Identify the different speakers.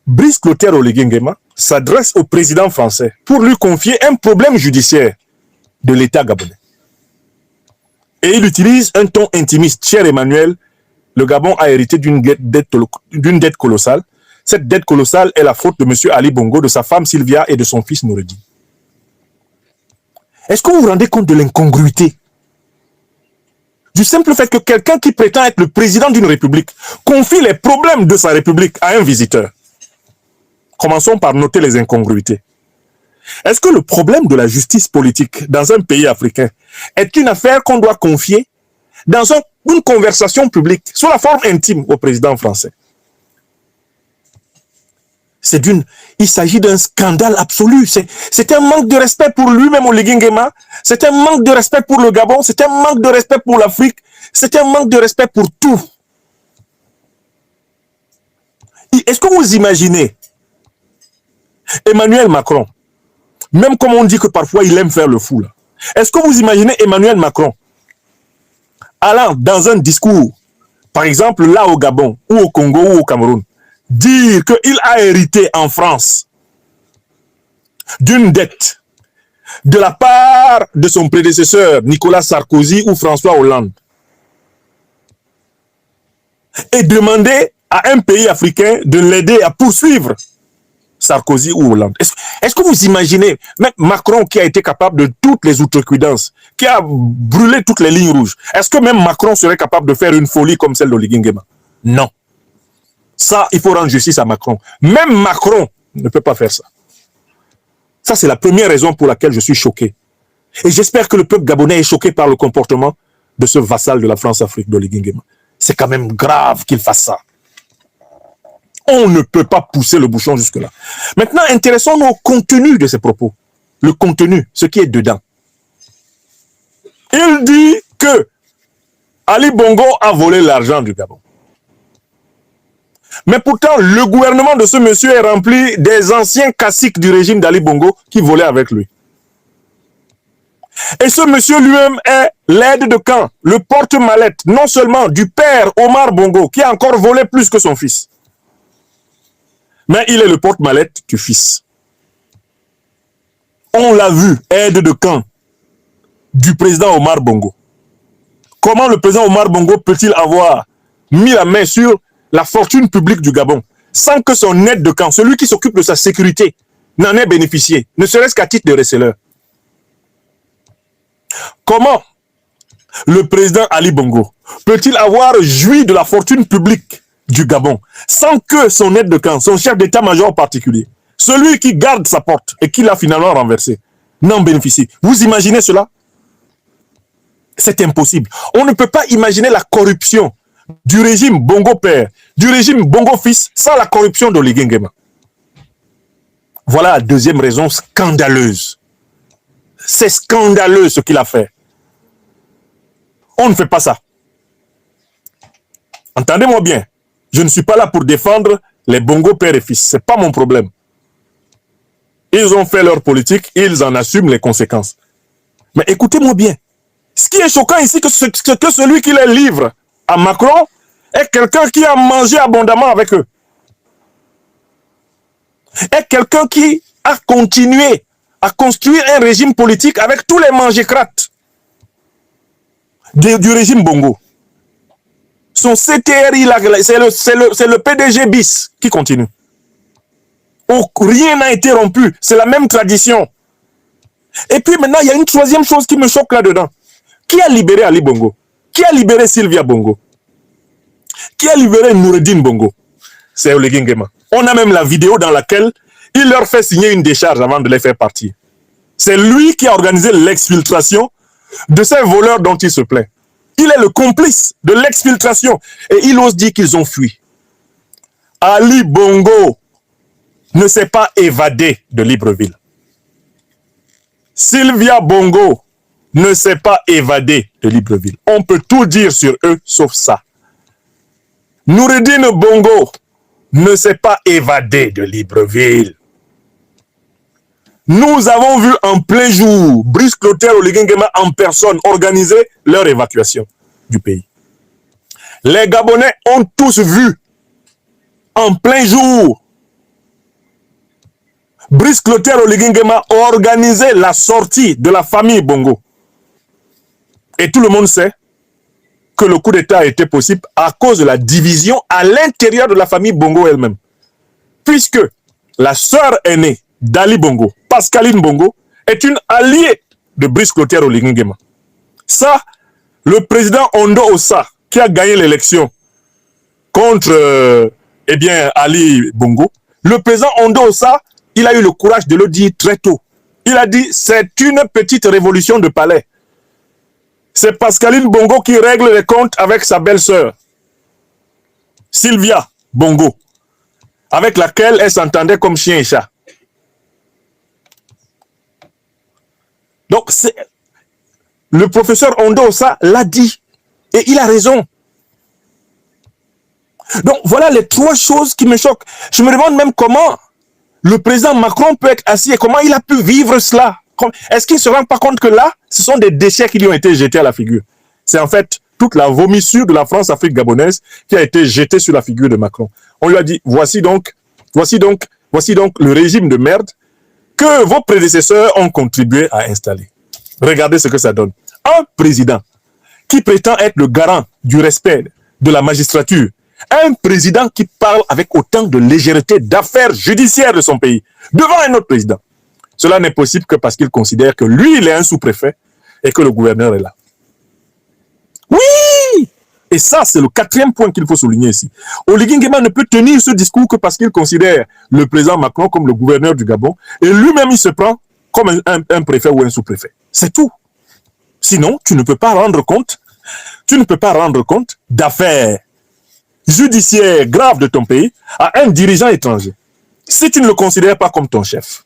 Speaker 1: Brice Clotaire Oligui Nguema s'adresse au président français pour lui confier un problème judiciaire de l'État gabonais. Et il utilise un ton intimiste. Cher Emmanuel, le Gabon a hérité d'une dette colossale. Cette dette colossale est la faute de M. Ali Bongo, de sa femme Sylvia et de son fils Noureddine. Est-ce que vous vous rendez compte de l'incongruité? Du simple fait que quelqu'un qui prétend être le président d'une république confie les problèmes de sa république à un visiteur. Commençons par noter les incongruités. Est-ce que le problème de la justice politique dans un pays africain est une affaire qu'on doit confier dans une conversation publique sous la forme intime au président français? Il s'agit d'un scandale absolu. C'est un manque de respect pour lui-même, Oligui Nguema. C'est un manque de respect pour le Gabon. C'est un manque de respect pour l'Afrique. C'est un manque de respect pour tout. Est-ce que vous imaginez Emmanuel Macron, même comme on dit que parfois il aime faire le fou là. Est-ce que vous imaginez Emmanuel Macron allant dans un discours, par exemple là au Gabon, ou au Congo, ou au Cameroun, dire qu'il a hérité en France d'une dette de la part de son prédécesseur Nicolas Sarkozy ou François Hollande et demander à un pays africain de l'aider à poursuivre Sarkozy ou Hollande? Est-ce que vous imaginez, même Macron qui a été capable de toutes les outrecuidances, qui a brûlé toutes les lignes rouges, est-ce que même Macron serait capable de faire une folie comme celle d'Oligui Nguema? Non. Ça, il faut rendre justice à Macron. Même Macron ne peut pas faire ça. Ça, c'est la première raison pour laquelle je suis choqué. Et j'espère que le peuple gabonais est choqué par le comportement de ce vassal de la France-Afrique, d'Oligui Nguema. C'est quand même grave qu'il fasse ça. On ne peut pas pousser le bouchon jusque-là. Maintenant, intéressons-nous au contenu de ces propos. Le contenu, ce qui est dedans. Il dit que Ali Bongo a volé l'argent du Gabon. Mais pourtant, le gouvernement de ce monsieur est rempli des anciens caciques du régime d'Ali Bongo qui volaient avec lui. Et ce monsieur lui-même est l'aide de camp, le porte-mallette, non seulement du père Omar Bongo, qui a encore volé plus que son fils, mais il est le porte-mallette du fils. On l'a vu, aide de camp du président Omar Bongo. Comment le président Omar Bongo peut-il avoir mis la main sur la fortune publique du Gabon sans que son aide de camp, celui qui s'occupe de sa sécurité, n'en ait bénéficié, ne serait-ce qu'à titre de receleur? Comment le président Ali Bongo peut-il avoir joui de la fortune publique du Gabon sans que son aide de camp, son chef d'état-major particulier, celui qui garde sa porte et qui l'a finalement renversé, n'en bénéficie? Vous imaginez cela? C'est impossible. On ne peut pas imaginer la corruption du régime Bongo père, du régime Bongo fils, sans la corruption d'Oligui Nguema. Voilà la deuxième raison scandaleuse. C'est scandaleux ce qu'il a fait. On ne fait pas ça. Entendez-moi bien. Je ne suis pas là pour défendre les Bongo père et fils. Ce n'est pas mon problème. Ils ont fait leur politique, ils en assument les conséquences. Mais écoutez-moi bien. Ce qui est choquant ici, c'est que celui qui les livre à Macron est quelqu'un qui a mangé abondamment avec eux. Est quelqu'un qui a continué à construire un régime politique avec tous les mangécrates du régime Bongo. Son CTRI, c'est le PDG bis qui continue. Rien n'a été rompu, c'est la même tradition. Et puis maintenant, il y a une troisième chose qui me choque là-dedans. Qui a libéré Ali Bongo? Qui a libéré Sylvia Bongo? Qui a libéré Noureddine Bongo? C'est Oligui Nguema. On a même la vidéo dans laquelle il leur fait signer une décharge avant de les faire partir. C'est lui qui a organisé l'exfiltration de ces voleurs dont il se plaint. Il est le complice de l'exfiltration. Et il ose dire qu'ils ont fui. Ali Bongo ne s'est pas évadé de Libreville. Sylvia Bongo ne s'est pas évadé de Libreville. On peut tout dire sur eux, sauf ça. Noureddine Bongo ne s'est pas évadé de Libreville. Nous avons vu en plein jour Brice Clotaire Oligui Nguema en personne organiser leur évacuation du pays. Les Gabonais ont tous vu en plein jour Brice Clotaire Oligui Nguema organisait la sortie de la famille Bongo. Et tout le monde sait que le coup d'État était possible à cause de la division à l'intérieur de la famille Bongo elle-même. Puisque la sœur aînée d'Ali Bongo, Pascaline Bongo, est une alliée de Brice Clotaire Oligui Nguema. Ça, le président Ondo Ossa, qui a gagné l'élection contre Ali Bongo, le président Ondo Ossa, il a eu le courage de le dire très tôt. Il a dit, c'est une petite révolution de palais. C'est Pascaline Bongo qui règle les comptes avec sa belle-sœur, Sylvia Bongo, avec laquelle elle s'entendait comme chien et chat. Donc, le professeur Ondo Ossa l'a dit. Et il a raison. Donc, voilà les trois choses qui me choquent. Je me demande même comment le président Macron peut être assis et comment il a pu vivre cela. Est-ce qu'il ne se rend pas compte que là, ce sont des déchets qui lui ont été jetés à la figure? C'est en fait toute la vomissure de la France-Afrique gabonaise qui a été jetée sur la figure de Macron. On lui a dit, voici donc le régime de merde que vos prédécesseurs ont contribué à installer. Regardez ce que ça donne. Un président qui prétend être le garant du respect de la magistrature, un président qui parle avec autant de légèreté d'affaires judiciaires de son pays, devant un autre président. Cela n'est possible que parce qu'il considère que lui, il est un sous-préfet et que le gouverneur est là. Oui! Et ça, c'est le quatrième point qu'il faut souligner ici. Oligui Nguema ne peut tenir ce discours que parce qu'il considère le président Macron comme le gouverneur du Gabon et lui-même, il se prend comme un préfet ou un sous-préfet. C'est tout. Sinon, tu ne peux pas rendre compte d'affaires judiciaires graves de ton pays à un dirigeant étranger. Si tu ne le considères pas comme ton chef.